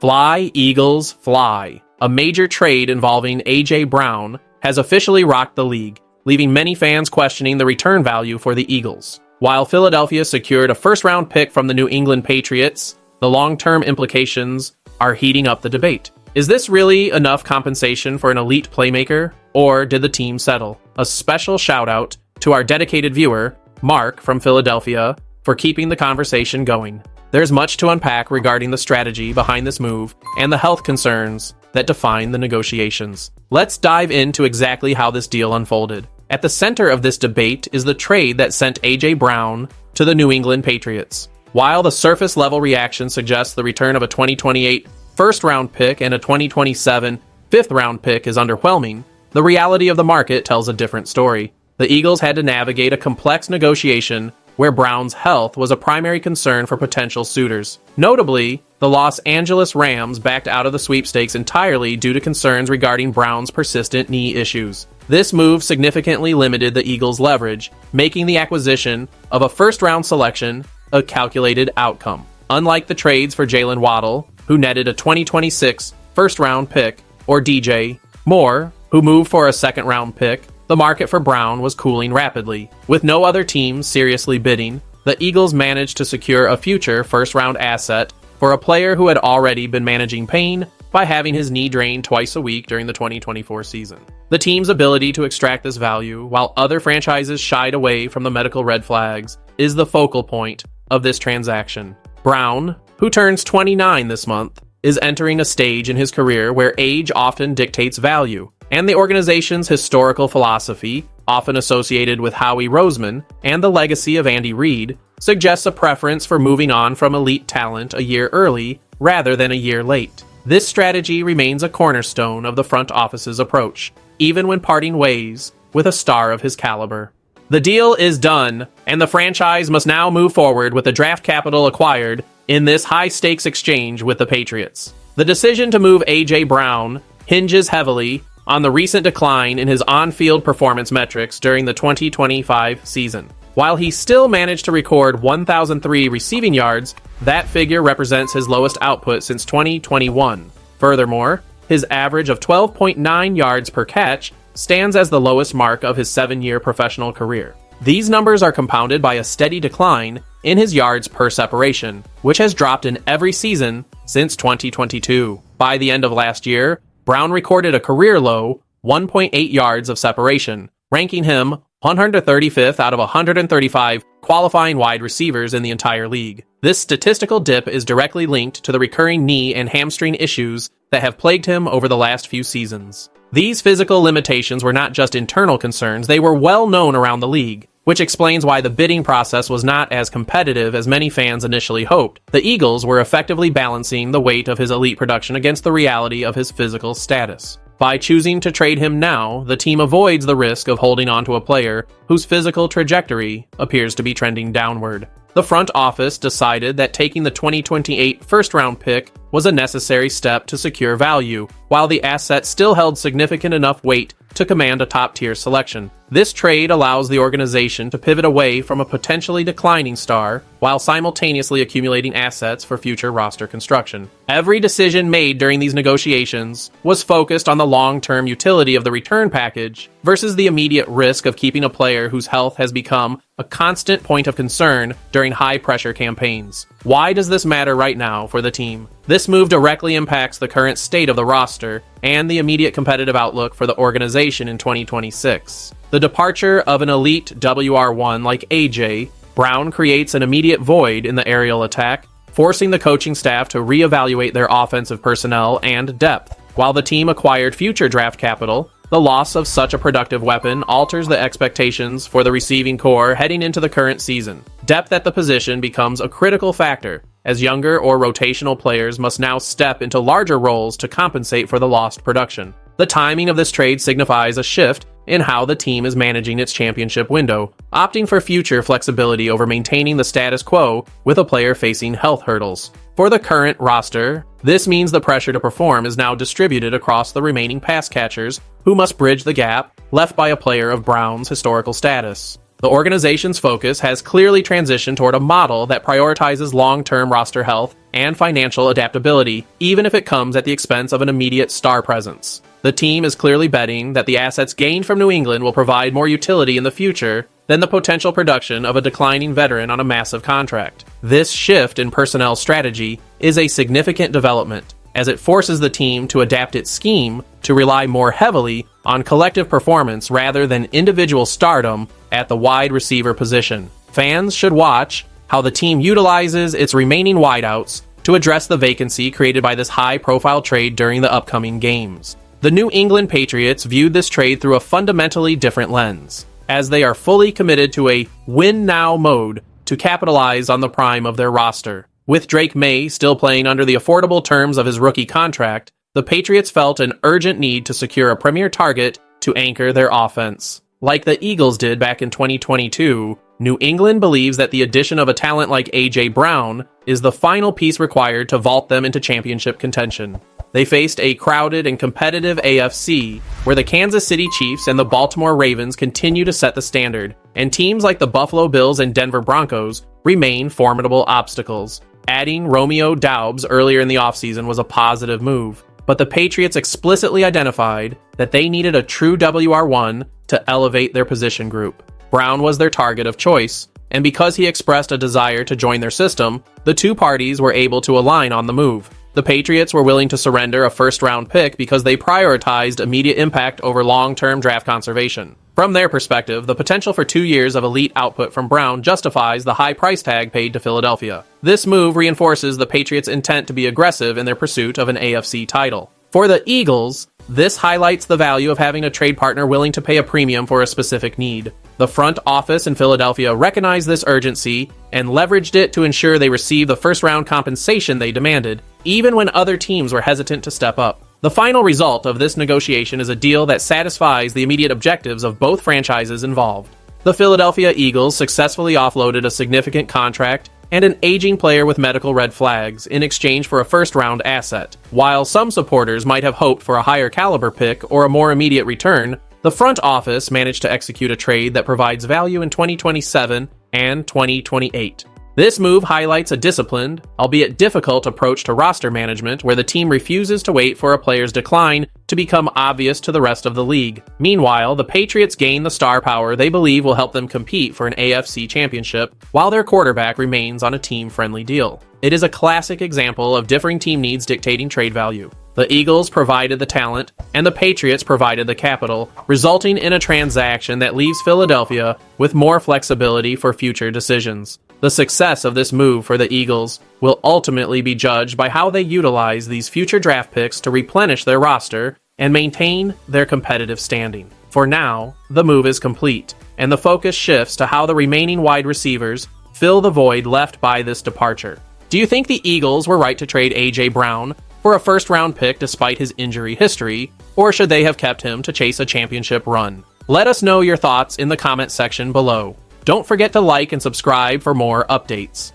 Fly, Eagles, fly. A major trade involving A.J. Brown has officially rocked the league, leaving many fans questioning the return value for the Eagles. While Philadelphia secured a first-round pick from the New England Patriots, the long-term implications are heating up the debate. Is this really enough compensation for an elite playmaker, or did the team settle? A special shout-out to our dedicated viewer, Mark from Philadelphia, for keeping the conversation going. There's much to unpack regarding the strategy behind this move and the health concerns that define the negotiations. Let's dive into exactly how this deal unfolded. At the center of this debate is the trade that sent A.J. Brown to the New England Patriots. While the surface-level reaction suggests the return of a 2028 first-round pick and a 2027 fifth-round pick is underwhelming, the reality of the market tells a different story. The Eagles had to navigate a complex negotiation where Brown's health was a primary concern for potential suitors. Notably, the Los Angeles Rams backed out of the sweepstakes entirely due to concerns regarding Brown's persistent knee issues. This move significantly limited the Eagles' leverage, making the acquisition of a first-round selection a calculated outcome. Unlike the trades for Jalen Waddle, who netted a 2026 first-round pick, or DJ Moore, who moved for a second-round pick, the market for Brown was cooling rapidly. With no other teams seriously bidding, the Eagles managed to secure a future first-round asset for a player who had already been managing pain by having his knee drained twice a week during the 2024 season. The team's ability to extract this value, while other franchises shied away from the medical red flags, is the focal point of this transaction. Brown, who turns 29 this month, is entering a stage in his career where age often dictates value, and the organization's historical philosophy, often associated with Howie Roseman and the legacy of Andy Reid, suggests a preference for moving on from elite talent a year early rather than a year late. This strategy remains a cornerstone of the front office's approach, even when parting ways with a star of his caliber. The deal is done, and the franchise must now move forward with the draft capital acquired in this high-stakes exchange with the Patriots. The decision to move A.J. Brown hinges heavily on the recent decline in his on-field performance metrics during the 2025 season. While he still managed to record 1,003 receiving yards, that figure represents his lowest output since 2021. Furthermore, his average of 12.9 yards per catch stands as the lowest mark of his 7-year professional career. These numbers are compounded by a steady decline in his yards per separation, which has dropped in every season since 2022. By the end of last year, Brown recorded a career-low 1.8 yards of separation, ranking him 135th out of 135 qualifying wide receivers in the entire league. This statistical dip is directly linked to the recurring knee and hamstring issues that have plagued him over the last few seasons. These physical limitations were not just internal concerns, they were well known around the league, which explains why the bidding process was not as competitive as many fans initially hoped. The Eagles were effectively balancing the weight of his elite production against the reality of his physical status. By choosing to trade him now, the team avoids the risk of holding onto a player whose physical trajectory appears to be trending downward. The front office decided that taking the 2028 first-round pick was a necessary step to secure value, while the asset still held significant enough weight to command a top-tier selection. This trade allows the organization to pivot away from a potentially declining star while simultaneously accumulating assets for future roster construction. Every decision made during these negotiations was focused on the long-term utility of the return package versus the immediate risk of keeping a player whose health has become a constant point of concern during high-pressure campaigns. Why does this matter right now for the team? This move directly impacts the current state of the roster and the immediate competitive outlook for the organization in 2026. The departure of an elite WR1 like A.J. Brown creates an immediate void in the aerial attack, forcing the coaching staff to reevaluate their offensive personnel and depth. While the team acquired future draft capital, the loss of such a productive weapon alters the expectations for the receiving core heading into the current season. Depth at the position becomes a critical factor, as younger or rotational players must now step into larger roles to compensate for the lost production. The timing of this trade signifies a shift in how the team is managing its championship window, opting for future flexibility over maintaining the status quo with a player facing health hurdles. For the current roster, this means the pressure to perform is now distributed across the remaining pass catchers, who must bridge the gap left by a player of Brown's historical status. The organization's focus has clearly transitioned toward a model that prioritizes long-term roster health and financial adaptability, even if it comes at the expense of an immediate star presence. The team is clearly betting that the assets gained from New England will provide more utility in the future than the potential production of a declining veteran on a massive contract. This shift in personnel strategy is a significant development, as it forces the team to adapt its scheme to rely more heavily on collective performance rather than individual stardom at the wide receiver position. Fans should watch how the team utilizes its remaining wideouts to address the vacancy created by this high-profile trade during the upcoming games. The New England Patriots viewed this trade through a fundamentally different lens, as they are fully committed to a win-now mode to capitalize on the prime of their roster. With Drake May still playing under the affordable terms of his rookie contract, the Patriots felt an urgent need to secure a premier target to anchor their offense. Like the Eagles did back in 2022, New England believes that the addition of a talent like A.J. Brown is the final piece required to vault them into championship contention. They faced a crowded and competitive AFC, where the Kansas City Chiefs and the Baltimore Ravens continue to set the standard, and teams like the Buffalo Bills and Denver Broncos remain formidable obstacles. Adding Romeo Doubs earlier in the offseason was a positive move, but the Patriots explicitly identified that they needed a true WR1 to elevate their position group. Brown was their target of choice, and because he expressed a desire to join their system, the two parties were able to align on the move. The Patriots were willing to surrender a first-round pick because they prioritized immediate impact over long-term draft conservation. From their perspective, the potential for 2 years of elite output from Brown justifies the high price tag paid to Philadelphia. This move reinforces the Patriots' intent to be aggressive in their pursuit of an AFC title. For the Eagles, this highlights the value of having a trade partner willing to pay a premium for a specific need. The front office in Philadelphia recognized this urgency and leveraged it to ensure they received the first-round compensation they demanded, even when other teams were hesitant to step up. The final result of this negotiation is a deal that satisfies the immediate objectives of both franchises involved. The Philadelphia Eagles successfully offloaded a significant contract and an aging player with medical red flags in exchange for a first-round asset. While some supporters might have hoped for a higher caliber pick or a more immediate return, the front office managed to execute a trade that provides value in 2027 and 2028. This move highlights a disciplined, albeit difficult approach to roster management where the team refuses to wait for a player's decline to become obvious to the rest of the league. Meanwhile, the Patriots gain the star power they believe will help them compete for an AFC championship, while their quarterback remains on a team-friendly deal. It is a classic example of differing team needs dictating trade value. The Eagles provided the talent, and the Patriots provided the capital, resulting in a transaction that leaves Philadelphia with more flexibility for future decisions. The success of this move for the Eagles will ultimately be judged by how they utilize these future draft picks to replenish their roster and maintain their competitive standing. For now, the move is complete, and the focus shifts to how the remaining wide receivers fill the void left by this departure. Do you think the Eagles were right to trade A.J. Brown for a first-round pick despite his injury history, or should they have kept him to chase a championship run? Let us know your thoughts in the comment section below. Don't forget to like and subscribe for more updates.